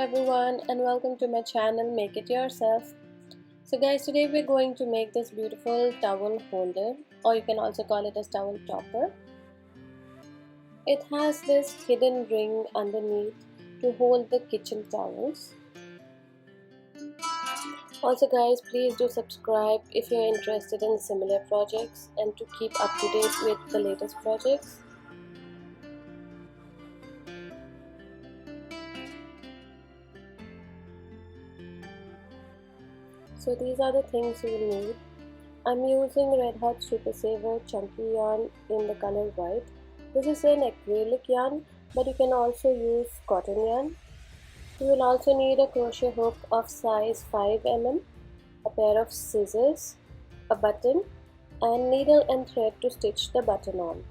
everyone and welcome to my channel Make It Yourself. So guys, today we're going to make this beautiful towel holder, or you can also call it as towel topper. It has this hidden ring underneath to hold the kitchen towels. Also guys, please do subscribe if you're interested in similar projects and to keep up to date with the latest projects. So these are the things you will need. I'm using Red Hot Super Saver chunky yarn in the color white. This is an acrylic yarn, but you can also use cotton yarn. You will also need a crochet hook of size 5 mm, a pair of scissors, a button, and needle and thread to stitch the button on.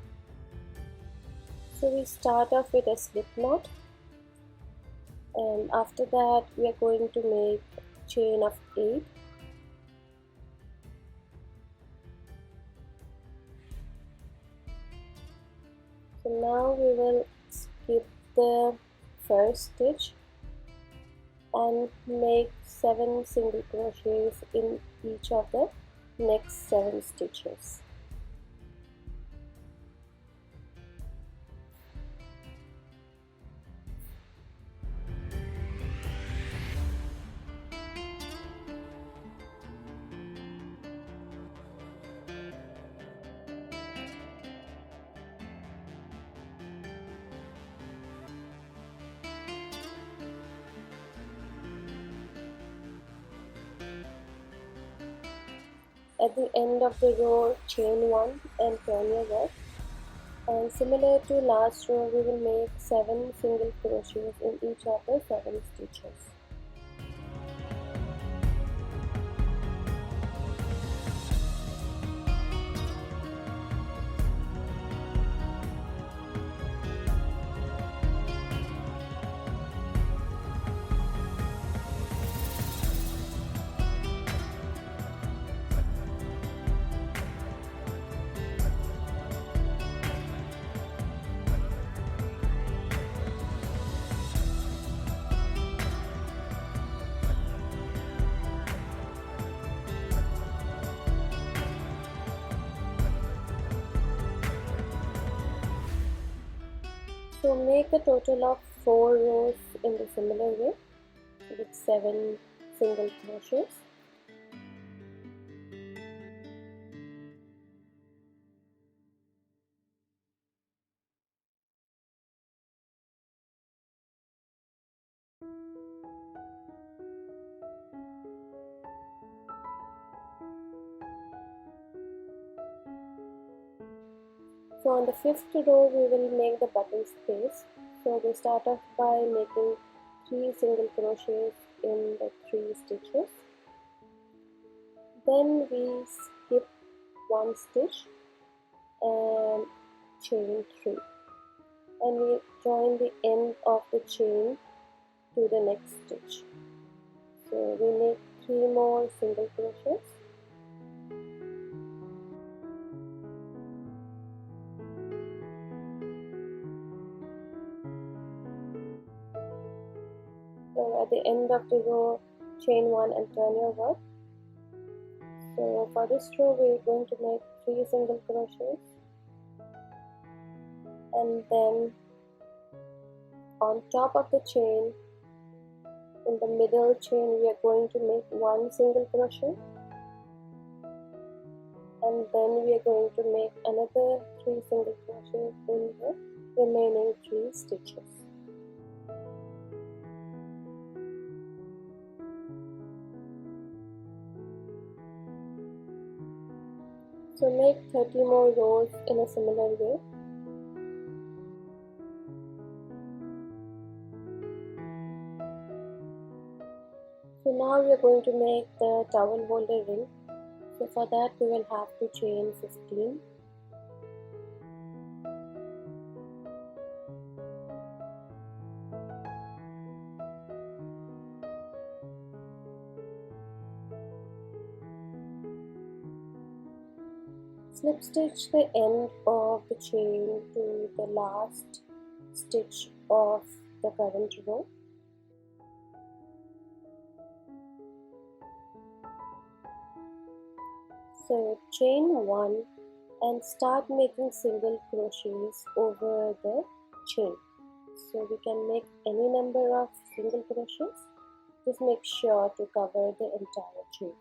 So we start off with a slip knot, and after that we are going to make a chain of 8. So now we will skip the first stitch and make 7 single crochets in each of the next 7 stitches. At the end of the row, chain 1 and turn your work. And similar to last row, we will make 7 single crochets in each of the 7 stitches. So make a total of 4 rows in the similar way with 7 single crochets. So on the 5th row we will make the button space. So we start off by making 3 single crochets in the 3 stitches. Then we skip 1 stitch and chain 3. And we join the end of the chain to the next stitch. So we make 3 more single crochets. So at the end of the row, chain 1 and turn your work. So for this row, we're going to make 3 single crochets, and then on top of the chain, in the middle chain, we are going to make 1 single crochet, and then we are going to make another 3 single crochets in the remaining 3 stitches. So make 30 more rows in a similar way. So now we are going to make the towel holder ring. So for that we will have to chain 15. Slip stitch the end of the chain to the last stitch of the current row. So chain 1 and start making single crochets over the chain. So we can make any number of single crochets. Just make sure to cover the entire chain.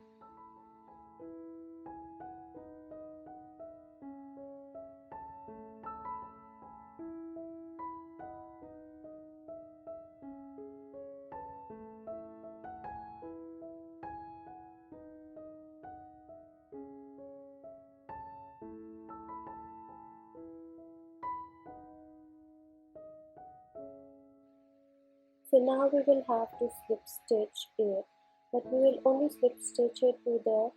So now we will have to slip stitch it, but we will only slip stitch it to the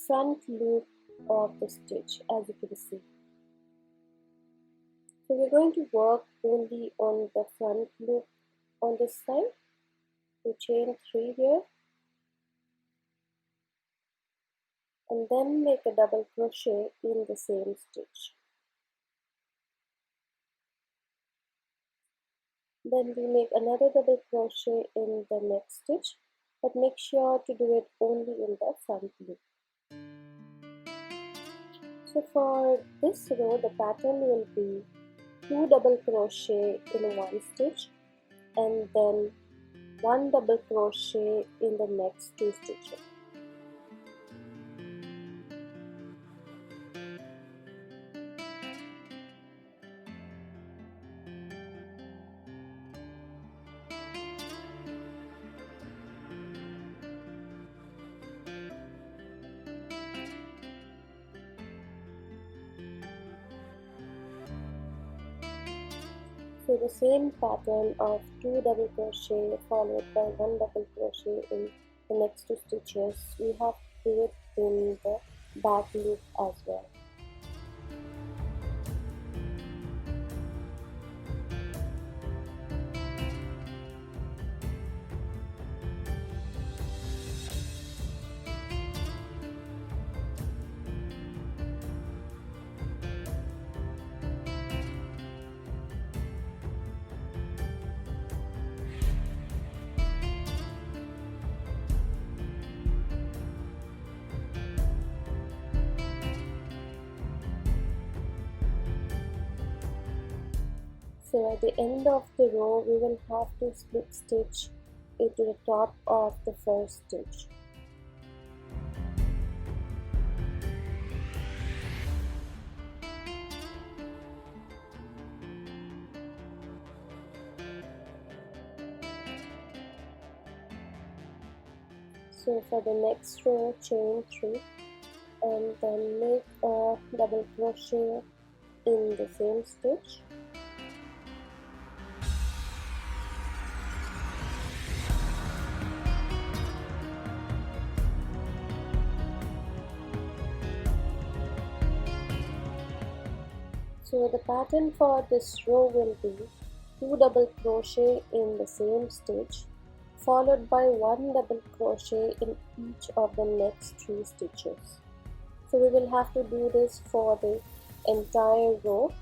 front loop of the stitch, as you can see. So we're going to work only on the front loop on this side. So chain 3 here and then make a double crochet in the same stitch. Then we make another double crochet in the next stitch, but make sure to do it only in the front loop. So for this row, the pattern will be 2 double crochet in one stitch and then 1 double crochet in the next 2 stitches. So the same pattern of 2 double crochet followed by 1 double crochet in the next 2 stitches, we have to do it in the back loop as well. So at the end of the row, we will have to slip stitch it to the top of the first stitch. So for the next row, chain 3 and then make a double crochet in the same stitch. So the pattern for this row will be 2 double crochet in the same stitch followed by 1 double crochet in each of the next 3 stitches. So we will have to do this for the entire row.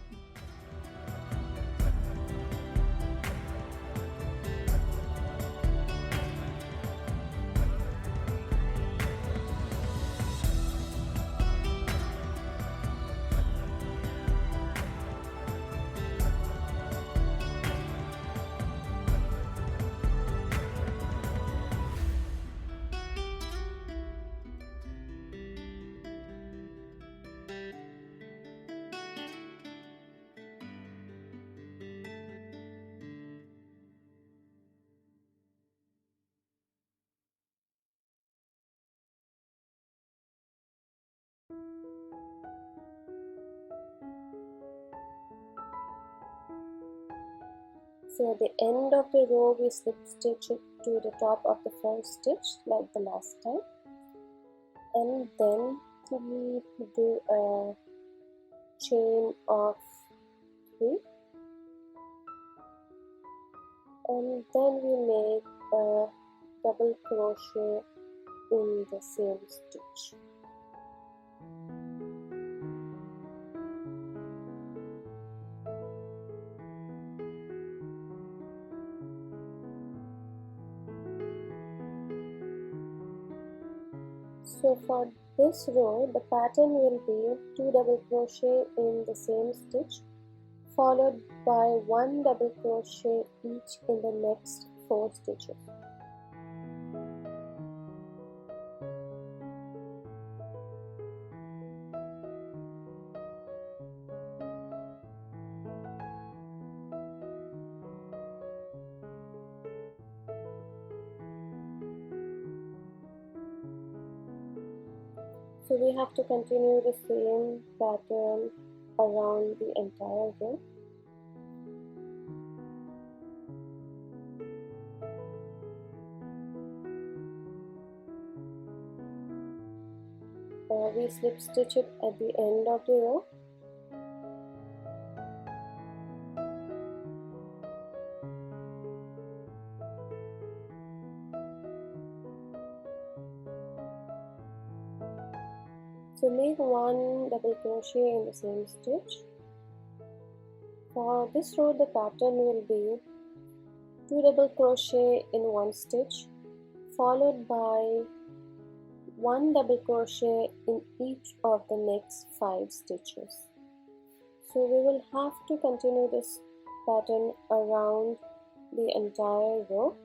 So at the end of the row, we slip stitch it to the top of the first stitch like the last time, and then we do a chain of 3 and then we make a double crochet in the same stitch. So for this row, the pattern will be 2 double crochet in the same stitch, followed by 1 double crochet each in the next 4 stitches. So we have to continue the same pattern around the entire row. We slip stitch it at the end of the row. So make 1 double crochet in the same stitch. For this row, the pattern will be 2 double crochet in one stitch, followed by 1 double crochet in each of the next 5 stitches. So we will have to continue this pattern around the entire row.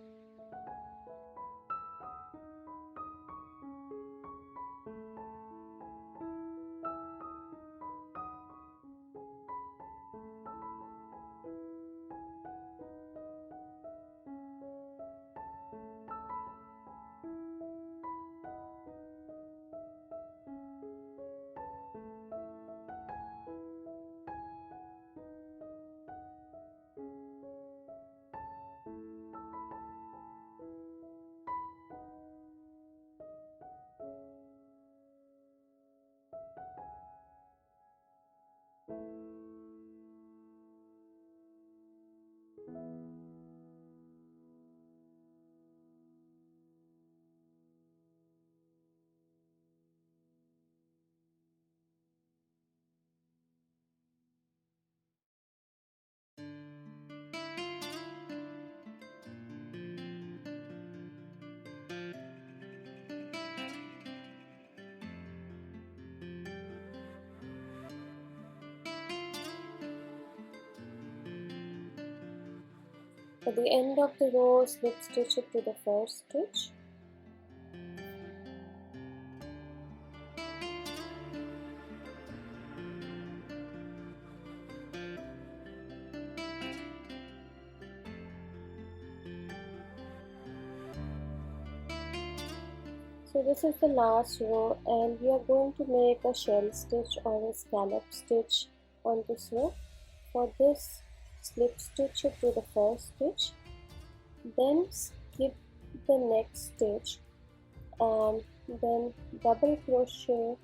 At the end of the row, slip stitch it to the first stitch. So this is the last row, and we are going to make a shell stitch or a scallop stitch on this row. For this, slip stitch it to the first stitch, then skip the next stitch and then double crochet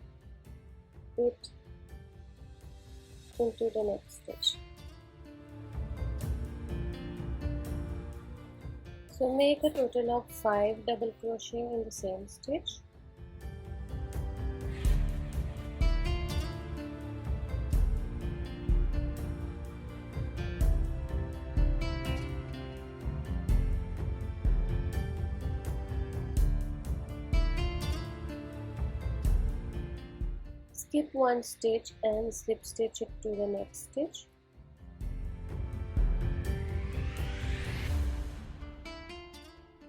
it into the next stitch. So make a total of 5 double crochet in the same stitch. Skip one stitch and slip stitch it to the next stitch.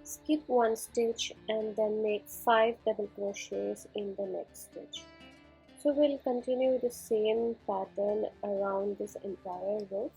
Skip one stitch and then make 5 double crochets in the next stitch. So we'll continue the same pattern around this entire row.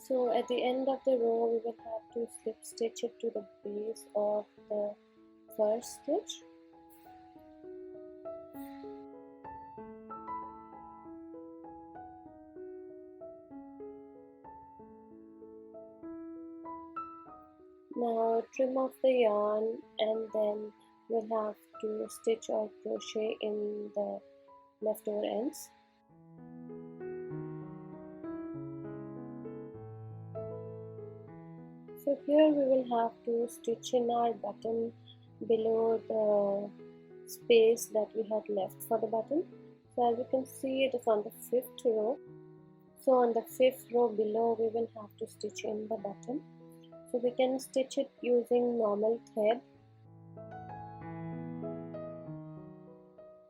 So at the end of the row we will have to slip stitch it to the base of the first stitch. Now trim off the yarn and then we'll have to stitch or crochet in the leftover ends. So here we will have to stitch in our button below the space that we had left for the button. So as you can see, it is on the 5th row. So on the 5th row below we will have to stitch in the button. So we can stitch it using normal thread.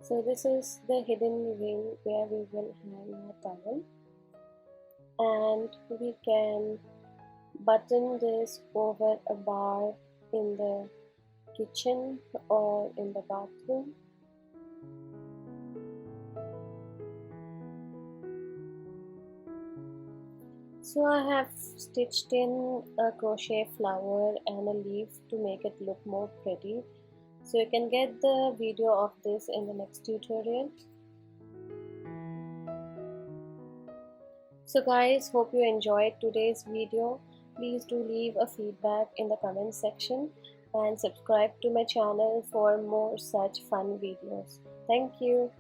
So this is the hidden ring where we will hang our towel, and we can button this over a bar in the kitchen or in the bathroom. So I have stitched in a crochet flower and a leaf to make it look more pretty. So you can get the video of this in the next tutorial. So guys, hope you enjoyed today's video. Please do leave a feedback in the comment section and subscribe to my channel for more such fun videos. Thank you.